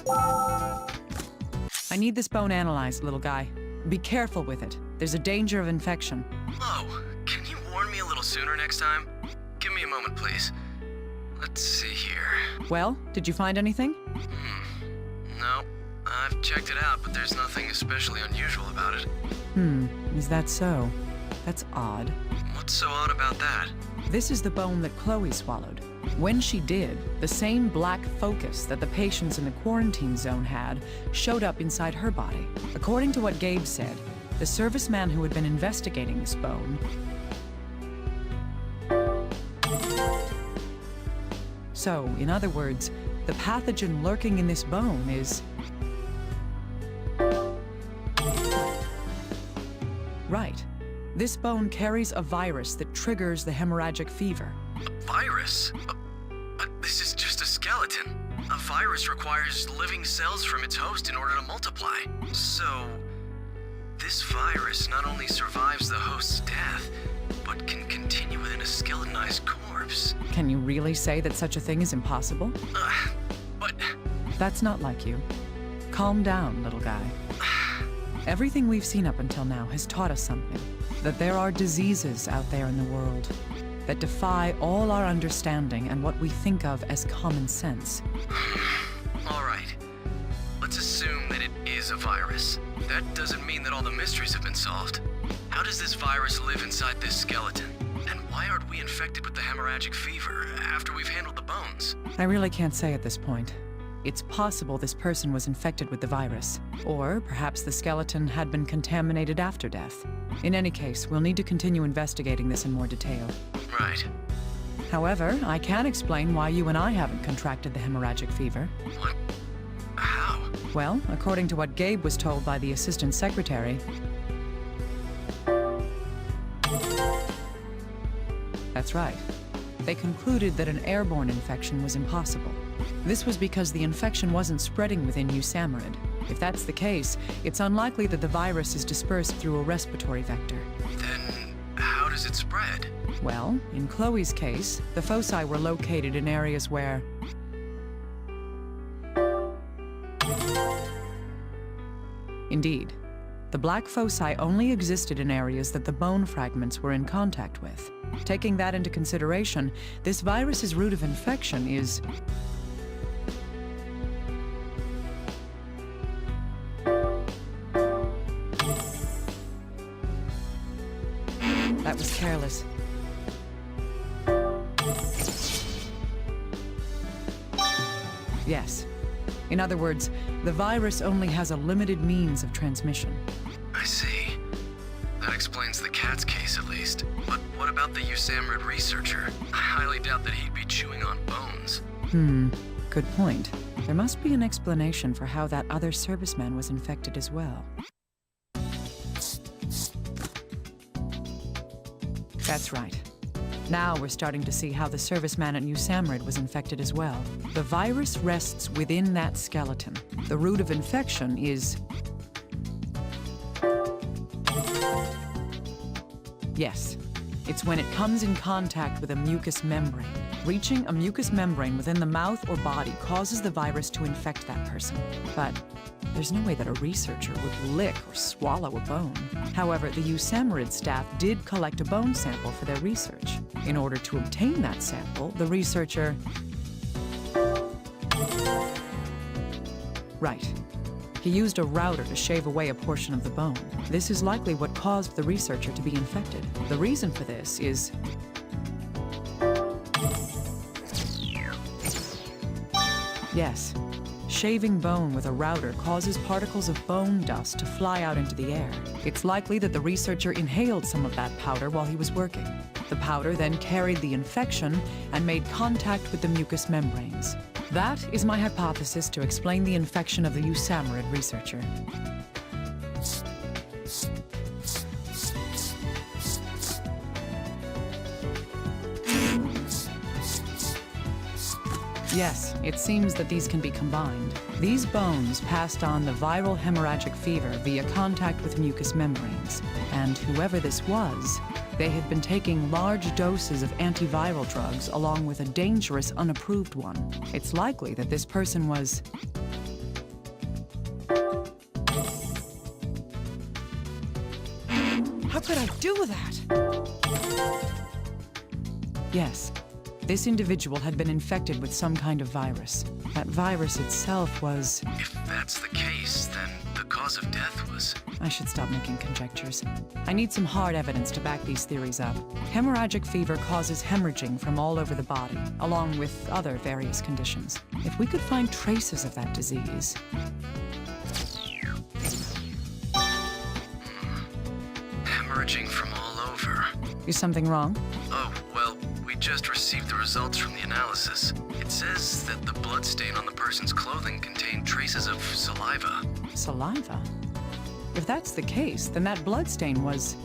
I need this bone analyzed, little guy. Be careful with it. There's a danger of infection. Oh, can you warn me a little sooner next time? Give me a moment, please. Let's see here. Well, did you find anything? No, I've checked it out, but there's nothing especially unusual about it. Is that so? That's odd. What's so odd about that? This is the bone that Chloe swallowed. When she did, the same black focus that the patients in the quarantine zone had showed up inside her body. According to what Gabe said, the serviceman who had been investigating this bone... So, in other words, the pathogen lurking in this bone is... Right. This bone carries a virus that triggers the hemorrhagic fever. A virus? This is just a skeleton. A virus requires living cells from its host in order to multiply. So, this virus not only survives the host's death, but can continue within a skeletonized corpse. Can you really say that such a thing is impossible? But... That's not like you. Calm down, little guy. Everything we've seen up until now has taught us something. That there are diseases out there in the world that defy all our understanding and what we think of as common sense. All right. Let's assume that it is a virus. That doesn't mean that all the mysteries have been solved. How does this virus live inside this skeleton? And why aren't we infected with the hemorrhagic fever after we've handled the bones? I really can't say at this point. It's possible this person was infected with the virus, or perhaps the skeleton had been contaminated after death. In any case, we'll need to continue investigating this in more detail. Right. However, I can explain why you and I haven't contracted the hemorrhagic fever. What? How? Well, according to what Gabe was told by the assistant secretary... That's right. They concluded that an airborne infection was impossible. This was because the infection wasn't spreading within USAMRIID. If that's the case, it's unlikely that the virus is dispersed through a respiratory vector. Then how does it spread? Well, in Chloe's case, the foci were located in areas where... Indeed. The black foci only existed in areas that the bone fragments were in contact with. Taking that into consideration, this virus's route of infection is... That was careless. Yes. In other words, the virus only has a limited means of transmission. I see. That explains the cat's case, at least. But what about the USAMRIID researcher? I highly doubt that he'd be chewing on bones. Good point. There must be an explanation for how that other serviceman was infected as well. That's right. Now we're starting to see how the serviceman at USAMRIID was infected as well. The virus rests within that skeleton. The route of infection is... Yes. It's when it comes in contact with a mucous membrane. Reaching a mucous membrane within the mouth or body causes the virus to infect that person. But there's no way that a researcher would lick or swallow a bone. However, the USAMRIID staff did collect a bone sample for their research. In order to obtain that sample, the researcher... Right. He used a router to shave away a portion of the bone. This is likely what caused the researcher to be infected. The reason for this is... Yes. Shaving bone with a router causes particles of bone dust to fly out into the air. It's likely that the researcher inhaled some of that powder while he was working. The powder then carried the infection and made contact with the mucous membranes. That is my hypothesis to explain the infection of the USAMRIID researcher. Yes, it seems that these can be combined. These bones passed on the viral hemorrhagic fever via contact with mucous membranes. And whoever this was, they had been taking large doses of antiviral drugs along with a dangerous unapproved one. It's likely that this person was... could I do that? Yes, this individual had been infected with some kind of virus. That virus itself was... If that's the case, then the cause of death was... I should stop making conjectures. I need some hard evidence to back these theories up. Hemorrhagic fever causes hemorrhaging from all over the body, along with other various conditions. If we could find traces of that disease... Hemorrhaging from all over. Is something wrong? Oh, well, we just received the results from the analysis. It says that the bloodstain on the person's clothing contained traces of saliva. Saliva? If that's the case, then that bloodstain was...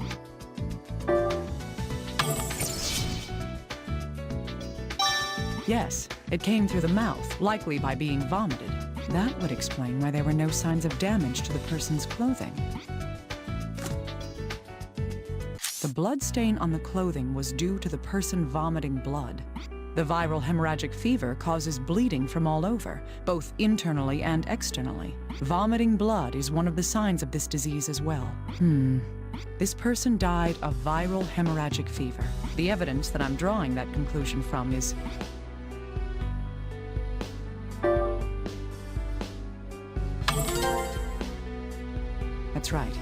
Yes, it came through the mouth, likely by being vomited. That would explain why there were no signs of damage to the person's clothing. The bloodstain on the clothing was due to the person vomiting blood. The viral hemorrhagic fever causes bleeding from all over, both internally and externally. Vomiting blood is one of the signs of this disease as well. This person died of viral hemorrhagic fever. The evidence that I'm drawing that conclusion from is... That's right.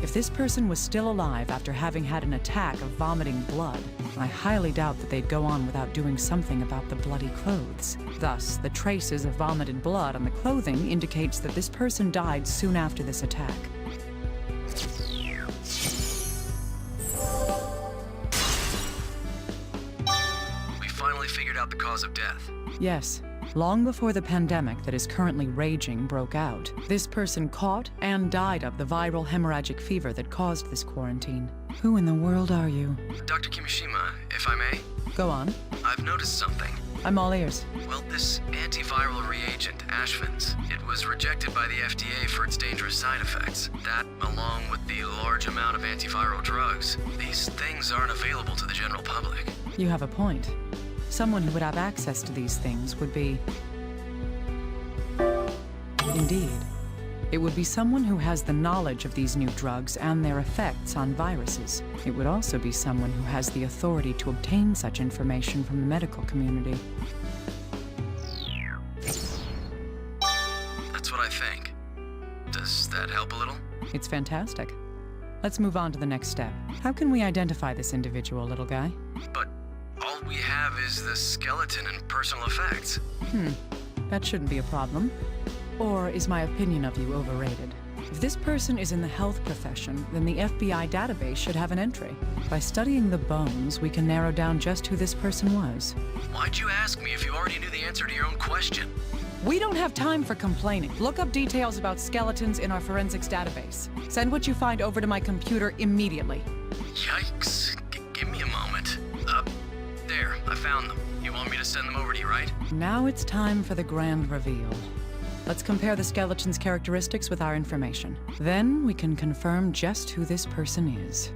If this person was still alive after having had an attack of vomiting blood, I highly doubt that they'd go on without doing something about the bloody clothes. Thus, the traces of vomited blood on the clothing indicates that this person died soon after this attack. We finally figured out the cause of death. Yes. Long before the pandemic that is currently raging broke out, this person caught and died of the viral hemorrhagic fever that caused this quarantine. Who in the world are you? Dr. Kimishima, if I may, Go on. I've noticed something. I'm all ears. Well, this antiviral reagent, Ashvin's, it was rejected by the FDA for its dangerous side effects. That, along with the large amount of antiviral drugs, these things aren't available to the general public. You have a point. Someone who would have access to these things would be... Indeed. It would be someone who has the knowledge of these new drugs and their effects on viruses. It would also be someone who has the authority to obtain such information from the medical community. That's what I think. Does that help a little? It's fantastic. Let's move on to the next step. How can we identify this individual, little guy? But all we have is the skeleton and personal effects. That shouldn't be a problem. Or is my opinion of you overrated? If this person is in the health profession, then the FBI database should have an entry. By studying the bones, we can narrow down just who this person was. Why'd you ask me if you already knew the answer to your own question? We don't have time for complaining. Look up details about skeletons in our forensics database. Send what you find over to my computer immediately. Yikes. Give me a moment. There, I found them. You want me to send them over to you, right? Now it's time for the grand reveal. Let's compare the skeleton's characteristics with our information. Then we can confirm just who this person is.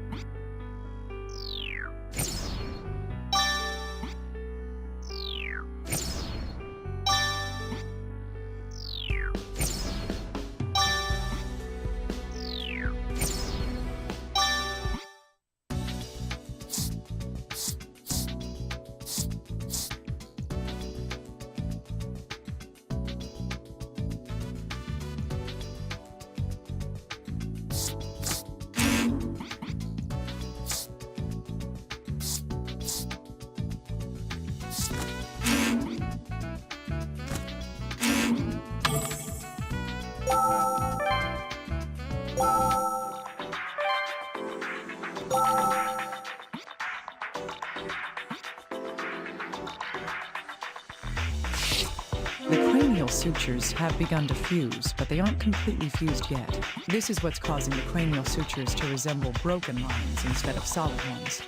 The cranial sutures have begun to fuse, but they aren't completely fused yet. This is what's causing the cranial sutures to resemble broken lines instead of solid ones.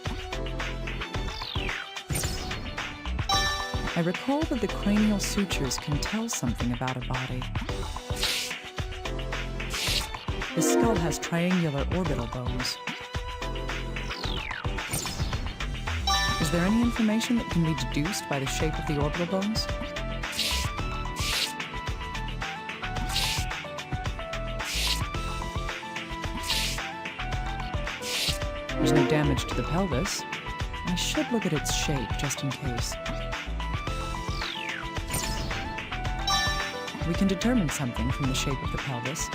I recall that the cranial sutures can tell something about a body. The skull has triangular orbital bones. Is there any information that can be deduced by the shape of the orbital bones? There's no damage to the pelvis. I should look at its shape just in case. We can determine something from the shape of the pelvis.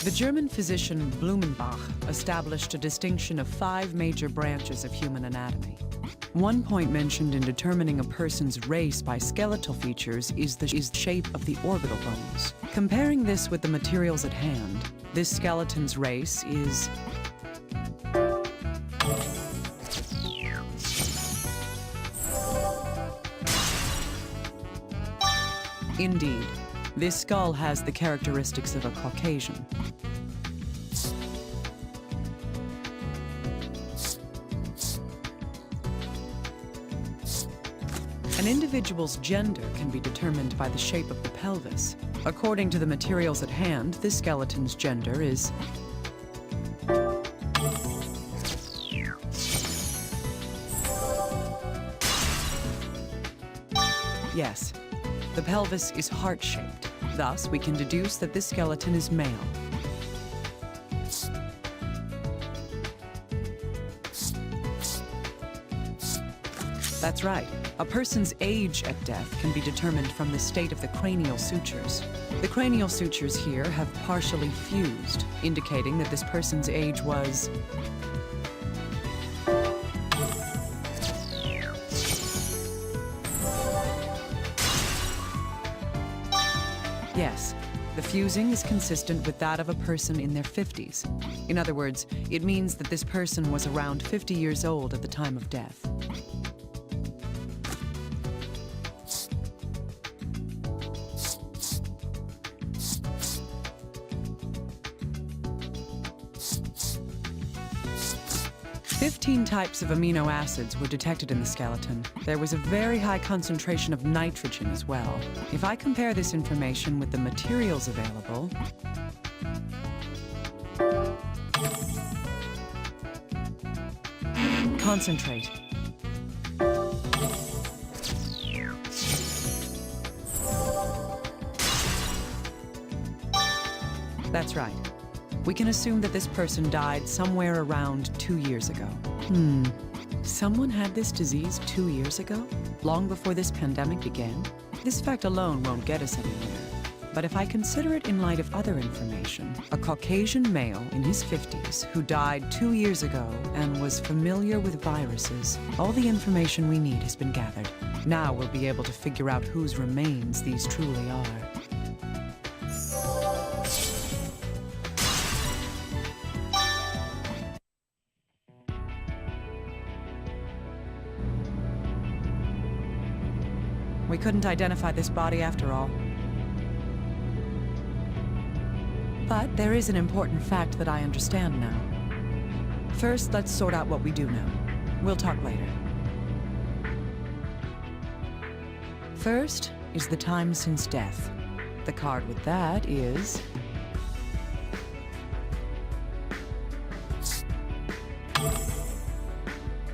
The German physician Blumenbach established a distinction of 5 major branches of human anatomy. One point mentioned in determining a person's race by skeletal features is the shape of the orbital bones. Comparing this with the materials at hand, this skeleton's race is indeed. This skull has the characteristics of a Caucasian. An individual's gender can be determined by the shape of the pelvis. According to the materials at hand, this skeleton's gender is yes. The pelvis is heart-shaped. Thus, we can deduce that this skeleton is male. That's right. A person's age at death can be determined from the state of the cranial sutures. The cranial sutures here have partially fused, indicating that this person's age was yes. The fusing is consistent with that of a person in their 50s. In other words, it means that this person was around 50 years old at the time of death. Fifteen types of amino acids were detected in the skeleton. There was a very high concentration of nitrogen as well. If I compare this information with the materials available, concentrate. That's right. We can assume that this person died somewhere around 2 years ago. Someone had this disease 2 years ago? Long before this pandemic began? This fact alone won't get us anywhere. But if I consider it in light of other information, a Caucasian male in his 50s who died 2 years ago and was familiar with viruses, all the information we need has been gathered. Now we'll be able to figure out whose remains these truly are. We couldn't identify this body after all. But there is an important fact that I understand now. First, let's sort out what we do know. We'll talk later. First is the time since death. The card with that is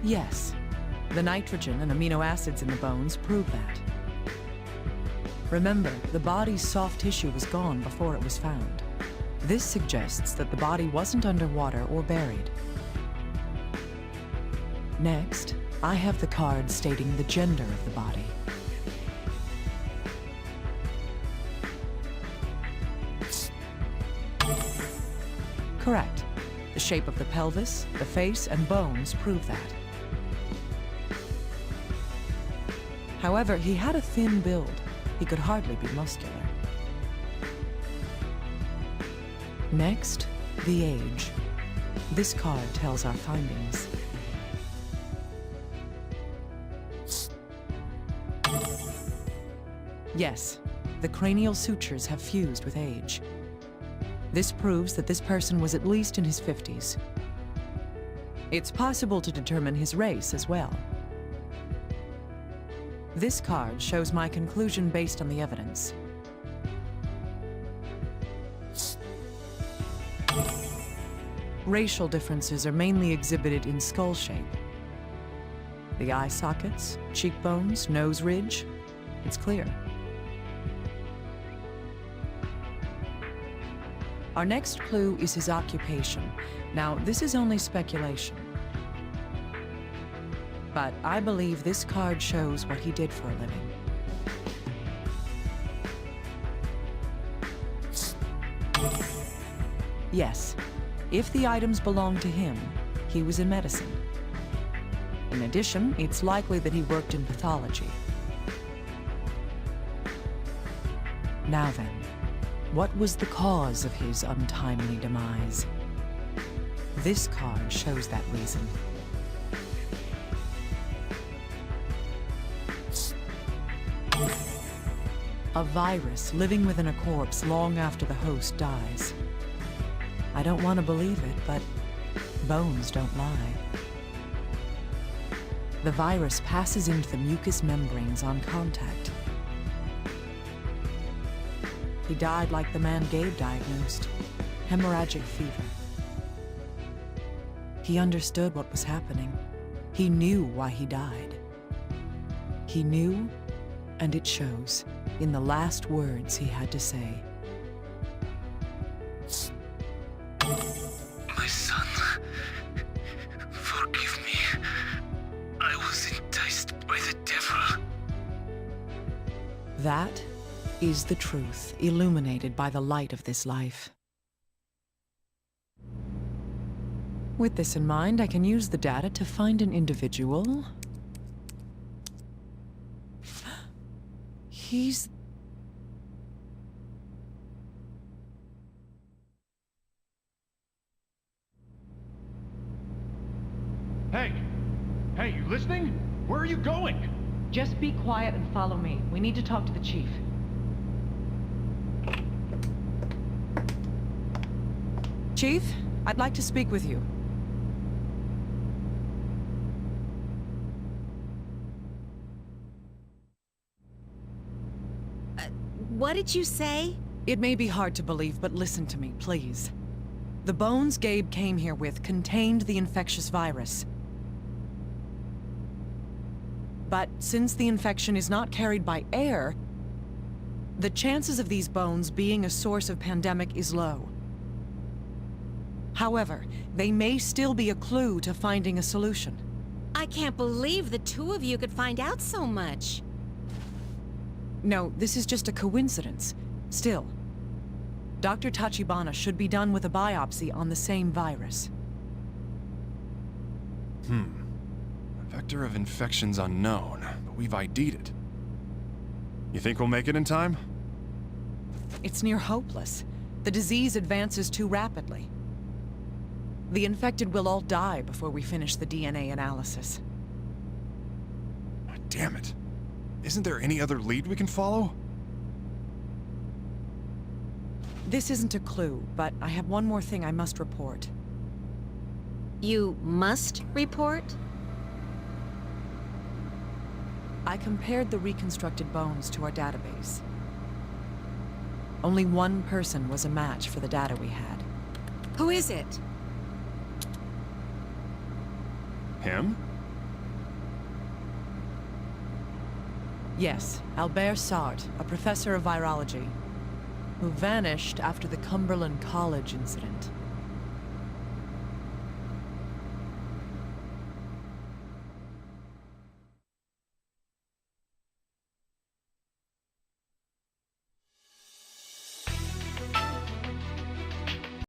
yes. The nitrogen and amino acids in the bones prove that. Remember, the body's soft tissue was gone before it was found. This suggests that the body wasn't underwater or buried. Next, I have the card stating the gender of the body. Correct. The shape of the pelvis, the face, and bones prove that. However, he had a thin build. He could hardly be muscular. Next, the age. This card tells our findings. Yes, the cranial sutures have fused with age. This proves that this person was at least in his 50s. It's possible to determine his race as well. This card shows my conclusion based on the evidence. Racial differences are mainly exhibited in skull shape. The eye sockets, cheekbones, nose ridge, it's clear. Our next clue is his occupation. Now, this is only speculation. But I believe this card shows what he did for a living. Yes, if the items belong to him, he was in medicine. In addition, it's likely that he worked in pathology. Now then, what was the cause of his untimely demise? This card shows that reason. A virus living within a corpse long after the host dies. I don't want to believe it, but bones don't lie. The virus passes into the mucous membranes on contact. He died like the man Gabe diagnosed, hemorrhagic fever. He understood what was happening. He knew why he died. He knew, and it shows in the last words he had to say. My son, forgive me. I was enticed by the devil. That is the truth, illuminated by the light of this life. With this in mind, I can use the data to find an individual. He's... Hey! Hey, you listening? Where are you going? Just be quiet and follow me. We need to talk to the chief. Chief, I'd like to speak with you. What did you say? It may be hard to believe, but listen to me, please. The bones Gabe came here with contained the infectious virus. But since the infection is not carried by air, the chances of these bones being a source of pandemic is low. However, they may still be a clue to finding a solution. I can't believe the two of you could find out so much. No, this is just a coincidence. Still, Dr. Tachibana should be done with a biopsy on the same virus. Vector of infection's unknown, but we've ID'd it. You think we'll make it in time? It's near hopeless. The disease advances too rapidly. The infected will all die before we finish the DNA analysis. Damn it. Isn't there any other lead we can follow? This isn't a clue, but I have one more thing I must report. You must report? I compared the reconstructed bones to our database. Only one person was a match for the data we had. Who is it? Him? Yes, Albert Sart, a professor of virology, who vanished after the Cumberland College incident.